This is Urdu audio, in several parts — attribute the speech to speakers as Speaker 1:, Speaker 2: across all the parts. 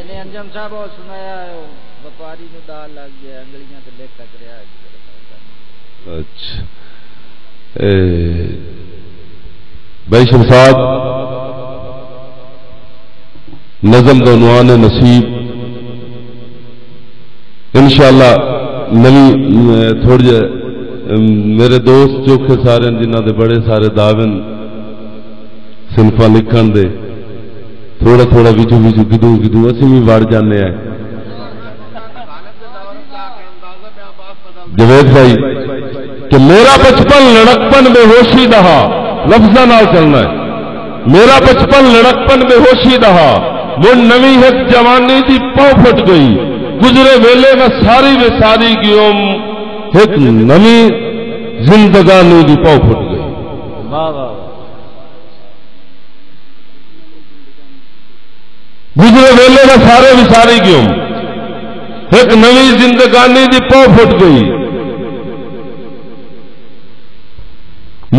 Speaker 1: نے انجم صاحب وہ سنایا وپاری نو دال لگ گیا انگلیاں تے لکھ کر رہا ہے.
Speaker 2: اچھا بھائی شمشاد نظم کا عنوان نصیب انشاءاللہ نوی تھوڑی میرے دوست چوکھے سارے جنہ دے بڑے سارے داون صنفا لکھن دے تھوڑا تھوڑا ویچو ویچو گدو گدو اسی بھی وڑ جانے ہیں. جوید بھائی کہ میرا بچپن لڑکپن بے ہوشی دہا لفظاں نال چلنا ہے. میرا بچپن لڑکپن بے ہوشی دہا وہ نوی ہے جوانی دی پاؤ پھٹ گئی گزرے ویلے میں ساری وے ساری گیوم ایک نوی زندگانی دی پاؤ پھٹ گئی. گزرے ویلے میں سارے وے ساری گیوم ایک نوی زندگانی دی پاؤ پھٹ گئی.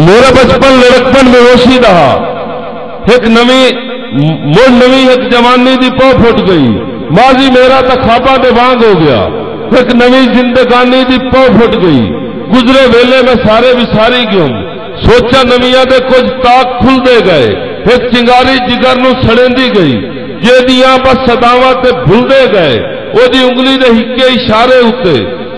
Speaker 2: میرا بچپن لڑکپن بے ہوشی دہا ایک نوی ایک جوانی دی پاؤ پھٹ گئی. ماضی میرا تو خواباں دے وانگ ہو گیا ایک نوی زندگانی دی پاؤ پھٹ گئی. گزرے ویلے میں سارے بھی ساری گیوں سوچا نویاں دے کچھ تاک کھل دے گئے ایک چنگاری جگر نو سڑیندی گئی. یہ دیاں بس صداواں تے بھول دے گئے او دی انگلی دے ہکے اشارے ہوتے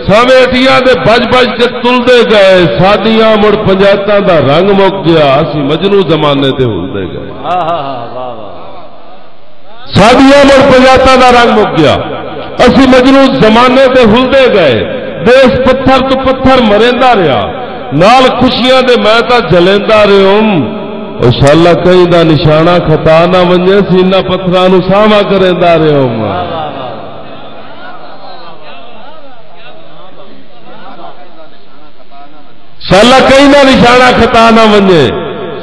Speaker 2: ساویٹیاں دے بج بج کے تل دے گئے. سادیاں مڑ پنجایتاں دا رنگ مک گیا اسی مجنو زمانے تے ہل دے گئے. سادیاں مڑ پنجایتاں دا رنگ مک گیا اسی مجنو زمانے تے ہل دے گئے. دیس پتھر تو پتھر مریندا رہا نال خوشیاں دے میں تا جلیندا رہم. انشاءاللہ کہیں دا نشانہ خطا نہ ونجے سینہ پتھراں نو ساواں کریندا رہم. انشاءاللہ کہیں دا نشانہ خطا نہ ونجے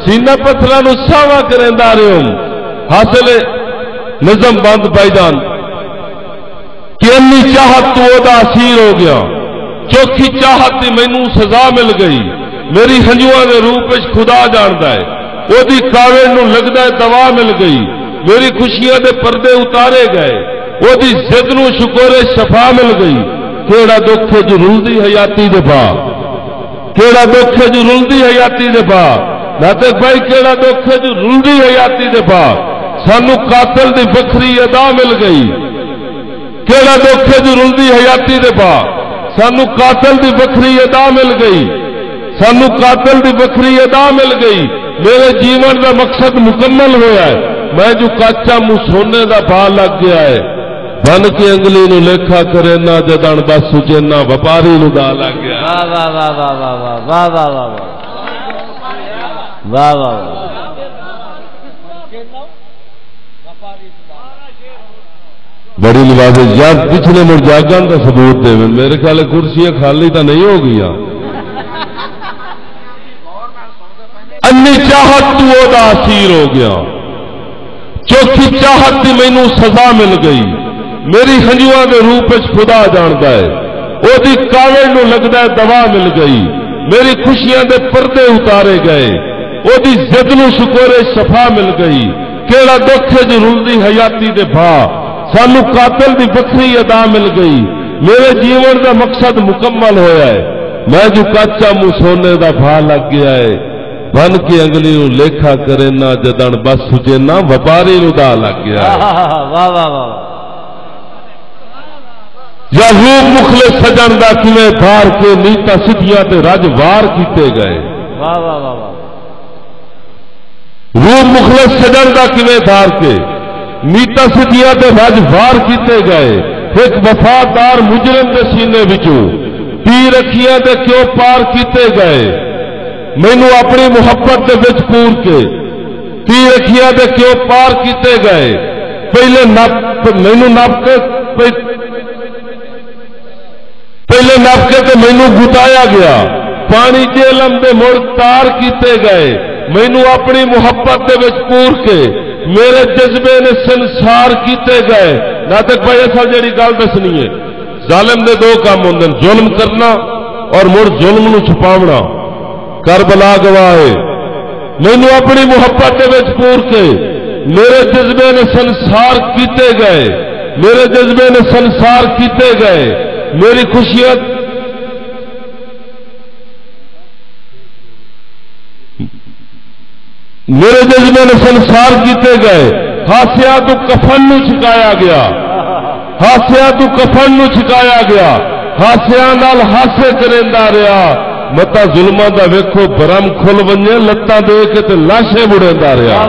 Speaker 2: سینہ پتھراں نو ساواں کریندا رہم. حاصل نظم بند بھائی جان کہ انی چاہت تو دا اسیر ہو گیا چوکھی چاہت دی مینوں سزا مل گئی. میری ہنجواں دے روپ وچ خدا جاندا ہے او دی کاوڑ نو لگدا ہے دوا مل گئی. میری خوشیاں دے پردے اتارے گئے او دی ضد نو شکر شفا مل گئی. کیڑا دکھ جو رلدی حیاتی دے پا کیڑا دکھ جو رلدی حیاتی دے پا ناطق بھائی کیڑا دکھ جو رلدی حیاتی دے پا سانو قاتل دی وکھری ادا مل گئی. کیڑا دکھ جو رلدی حیاتی دے پا سانو قاتل دی وکھری ادا مل گئی. سانو قاتل دی وکھری ادا مل گئی. میرے جیون دا مقصد مکمل ہویا ہے میں جو کچا منہ سونے دا بھا لگ گیا ہے بن کے انگلی نو لیکھا کرے نہ جدن بس سچینا وپاری نو دا لگ گیا.
Speaker 1: واہ واہ واہ واہ واہ واہ واہ واہ واہ واہ.
Speaker 2: بڑی نوازش یار پچھلے مڑ جاگن کا ثبوت دے میرے خیال کرسیاں خالی تو نہیں ہو گئی. انی چاہت تو دا اسیر ہو گیا چوکھی چاہت دی مینوں سزا مل گئی. میری ہنجواں دے روپ وچ خدا جاندا ہے او دی کاوڑ نو لگدا ہے دوا مل گئی. میری خوشیاں دے پردے اتارے گئے او دی ضد نو شکر شفا مل گئی. کیڑا دکھ جو رلدی حیاتی دے بھا سانو قاتل دی وکھری ادا مل گئی. میرے جیون دا مقصد مکمل ہویا ہے میں جو کچا منہ سونے دا بھا لگ گیا ہے بن کے انگلی نو لیکھا کرے نہ جدن بس سچینا وپاری نو دا لگ گیا ہے.
Speaker 1: واہ واہ واہ.
Speaker 2: یا روح مخلص سجن دا کیویں دھار کے نیتا سدھیاں تے رج وار کیتے گئے.
Speaker 1: واہ واہ واہ واہ.
Speaker 2: روح مخلص سجن دا کیویں دھار کے نیتا سدھیاں تے رج وار کیتے گئے. ایک وفادار مجرم دے سینے وچوں پی رکھیاں تے کیوں پار کیتے گئے. مینوں اپنی محبت دے وچ پور کے پی رکھیاں تے کیوں پار کیتے گئے. پہلے مینوں نپ کے پہلے نپ کے تے مینوں گتایا گیا پانی جہلم دے مڑ تار کیتے گئے. مینوں اپنی محبت دے وچ پور کے میرے جذبے نے سنسار کیتے گئے. ناطق بھائی اصل جڑی گل دسنی ہے ظالم دے دو کام ہوندے ظلم کرنا اور مڑ ظلم نو چھپاونا. کربلا گواہ ہے مینوں اپنی محبت دے وچ پور کے میرے جذبے نے سنسار کیتے گئے. میرے جذبے نے سنسار کیتے گئے، میری خوشیاں میرے جذبے نے سنسار کیتے گئے، ہاسیاں تو کفن نو چھکایا گیا، ہاسیاں تو کفن نو چھکایا گیا، ہاسیاں نال ہاسے کریندا رہا، متا ظلماں دا ویکھو برم کھل ونجے لتاں دے کے تے لاشیں بڑیندا رہا۔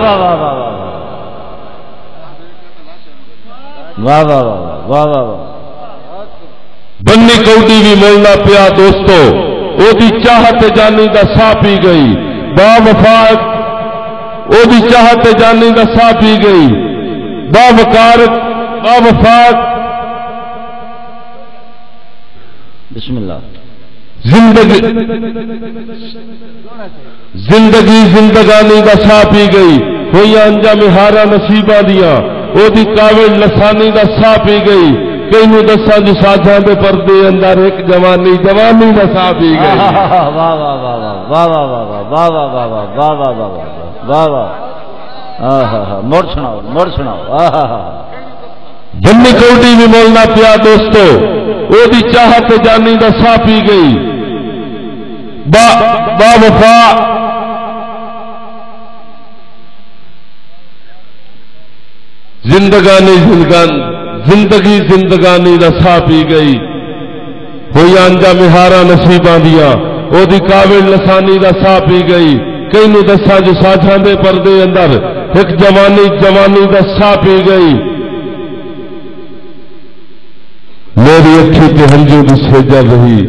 Speaker 1: واہ واہ واہ واہ واہ،
Speaker 2: بنی کوڈی بھی ملنا پیا دوستو، او دی چاہت جانی دا سا پی گئی، با وفات او دی چاہت جانی دا سا پی گئی، با وقار با وفات
Speaker 1: بسم اللہ
Speaker 2: زندگی زندگانی دا سا پی گئی، ہوئی انجام ہارا نصیبہ دیا، او دی کاوڑ لسانی دا سا پی گئی، کئی دسا جو ساتھاں دے پردے اندر ایک جوانی جوانی دا سا پی گئی۔
Speaker 1: واہ واہ واہ واہ واہ واہ واہ واہ واہ واہ واہ واہ واہ واہ واہ، مڑ سناؤ مڑ سناؤ۔
Speaker 2: بنی کوڈی بھی مولنا پیا دوستو، او دی چاہت جانی دا سا پی گئی، با وفا زندگی زندگانی دا سا پی گئی، ہوئی انجام ہارا نصیباں دیا، او دی کاوڑ لسانی دا سا پی گئی، کئی نو دسا جو ساتھاں دے پردے اندر ایک جوانی جوانی دا سا پی گئی، میری اکھی تے ہنجو دی سجا رہی،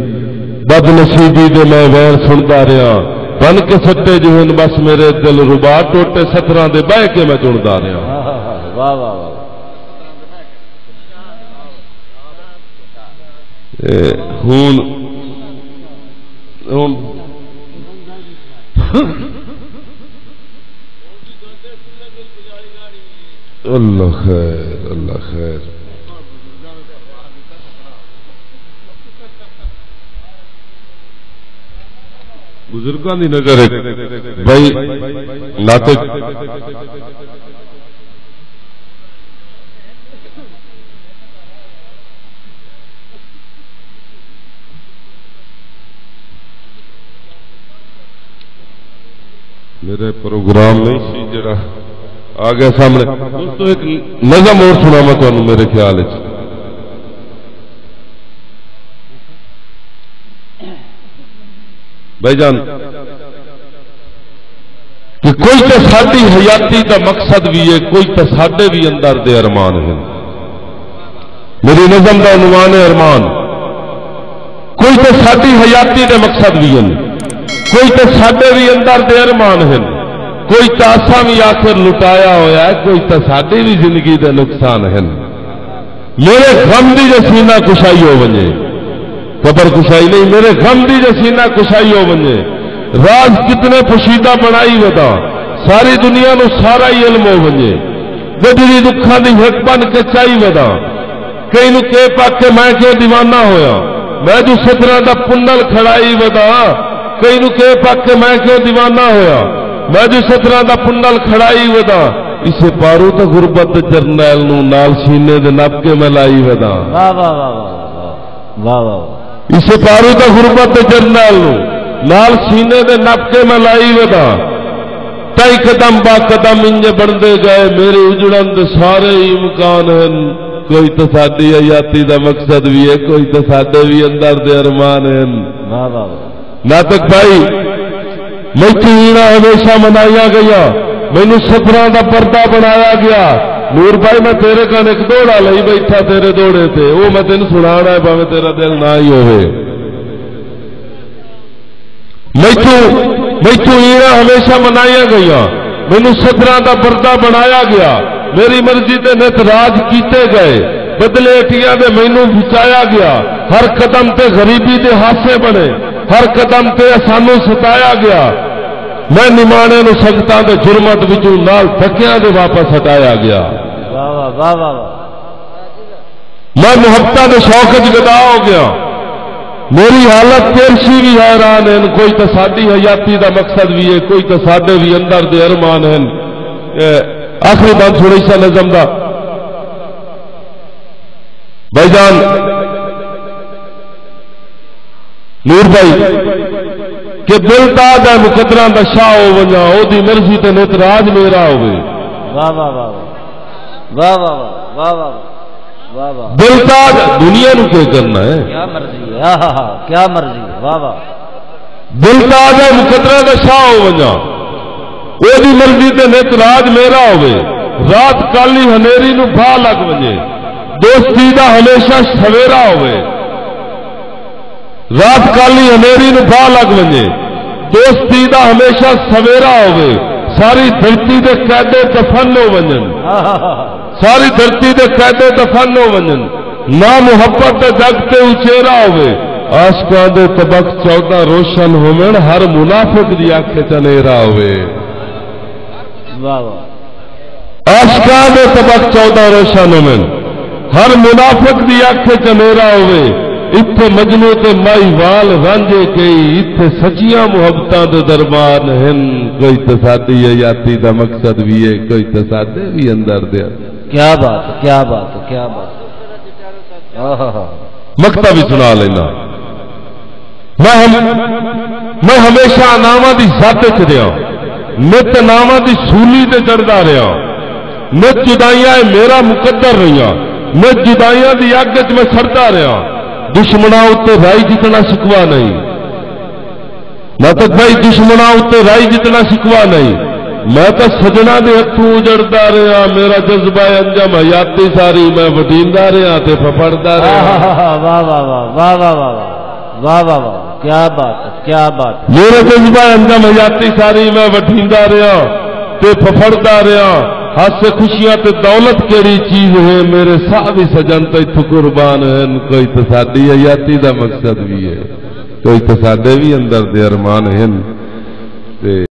Speaker 2: بد نصیبی دے میں ویر سندا رہا، بن کے سٹے جو ہن بس میرے دل ربا، ٹوٹے ستراں دے بہ کے میں چڑدا رہا۔
Speaker 1: واہ واہ واہ،
Speaker 2: ہون اللہ خیر اللہ خیر، بزرگاں دی نظر بھائی ناطق میرے پروگرام نہیں سی جڑا آ گیا سامنے دوستو، ایک نظم اور سنا میں تمہیں میرے خیال بھائی جان کہ کوئی تو ساری حیاتی کا مقصد بھی ہے، کوئی تو ساڈے بھی اندر دے ارمان ہیں، میری نظم کا عنوان ہے ارمان، کوئی تو ساری حیاتی کے مقصد بھی ہیں، کوئی تو ساڈے بھی اندر دے ارمان ہیں، کوئی تو اساں بھی آخر لٹایا ہوا ہے، کوئی تو ساڈی بھی زندگی دے نقصان ہیں، میرے غم دی جو سینہ کشائی ہو ونجے، قبر کشائی نہیں، میرے غم دی جو سینہ کشائی ہو ونجے، راز کتنے پوشیدہ بنائی ودا، ساری دنیا نو سارا ہی علم ہو ونجے، گجری دکھاں دی ہٹ بن کے چائی ودا، کئی نو کہ پاک کے میں کیوں دیوانہ ہویا، میں جو سترہ دا پنل کھڑائی ودا، کئی نو کہ پاک کے میں کیوں دیوانہ ہویا، میں جو سترہ دا پنل کھڑائی ودا، اسے پارو تا غربت جرنیل نو نال سینے دے نب کے ملائی ودا،
Speaker 1: واہ واہ واہ واہ واہ واہ،
Speaker 2: اسے پارو تا غربت جرنیل نو نال سینے دے نب کے ملائی ودا، تائی قدم با قدم انجے بڑھتے گئے، میرے اجڑن دے سارے امکان ہیں، کوئی تو ساڈی حیاتی دا مقصد بھی ہے، کوئی تو ساڈے بھی اندر دے ارمان ہیں۔
Speaker 1: واہ واہ واہ،
Speaker 2: ناطق بھائی میتھوں اینا ہمیشہ منایا گیا، مینوں سترہ دا پردہ بنایا گیا، نور بھائی میں تیرے کن ایک دوڑا لئی بیٹھا تیرے دوڑے تے، وہ میں تینوں سنانا ہے باویں تیرا دل نہ ہی ہوئے، میتھوں اینا ہمیشہ منایا گیا، مینوں سترہ دا پردہ بنایا گیا، میری مرضی تے نت راج کیتے گئے، بدلے اٹیاں دے مینوں بچایا گیا، ہر قدم تے غریبی دے ہاسے بنے، ہر قدم تے سانوں ستایا گیا، میں نمانے نو سجداں دے جرمت وچوں نال دھکیاں دے واپس ہٹایا گیا،
Speaker 1: واہ واہ واہ واہ،
Speaker 2: میں محبتاں دے شوق وچ گدا ہو گیا، میری حالت تیرشی بھی حیران ہے، کوئی تو ساڈی حیاتی دا مقصد بھی ہے، کوئی تو ساڈے بھی اندر دے ارمان ہیں۔ آخری بات تھوڑی سا نظم دا، بھائی جان نور بھائی کہ دل تاج ہے مقدرہ دا شاہ ہو ونجا او دی مرضی تے نت راج میرا ہوئے
Speaker 1: واہ واہ واہ واہ واہ واہ واہ واہ واہ
Speaker 2: دل تاج دنیا نو کیا کرنا ہے
Speaker 1: کیا مرضی ہے کیا مرضی ہے واہ واہ
Speaker 2: دل تاج ہے مقدرہ دا شاہ ہو ونجا او دی مرضی تے نت راج میرا ہوئے رات کالی ہنیری نو بھا لگ ونجے دوستی دا ہمیشہ سویرا ہوئے رات کالی ہنیری نو بھا لگ ونجے دوستی دا ہمیشہ سویرا ہوئے ساری دھرتی دے قیدے دفن ہو ونجن ساری دھرتی دے قیدے دفن ہو ونجن نہ محبت دے جگ تے اچیرا ہوئے عاشقاں دے طبق 14 روشن ہومن ہر منافق دی اکھ چنیرا ہوئے
Speaker 1: واہ واہ
Speaker 2: عاشقاں دے طبق 14 روشن ہومن ہر منافق دی اکھ چنیرا ہوئے اتھے مجنو تے مائی وال رانجے کئی اتھے سچیاں محبتاں دے دربار ہن کوئی تصادی حیاتی دا مقصد بھی ہے کوئی تصادے بھی اندر دیا
Speaker 1: کیا بات ہے کیا بات ہے کیا بات
Speaker 2: مکتا بھی سنا لینا میں ہمیشہ ناواں دی ذات چ رہا نت ناواں دی سولی تے چڑھدا رہا نت جدائیاں میرا مقدر رہیاں نت جدائیاں دی اگ وچ میں سڑدا رہا دشمنا اتنے رائی جتنا شکوا نہیں میں تو بھائی دشمنا اتنے رائی جتنا شکوا نہیں میں تو سجنا دے ہتھوں اجڑتا رہا میرا جذبہ انجم حیاتی ساری میں وٹیندا رہا تے پھپڑدا رہا
Speaker 1: واہ واہ واہ واہ واہ واہ واہ واہ واہ کیا بات ہے کیا بات ہے
Speaker 2: میرا جذبہ انجم حیاتی ساری میں وٹیندا رہا تے پھپڑدا رہا ہاتھ سے خوشیاں تے دولت کیڑی چیز ہے میرے صاحب سجن تے اتھ قربان ہیں کوئی تصادی حیاتی دا مقصد بھی ہے کوئی تصادے بھی اندر دے ارمان ہیں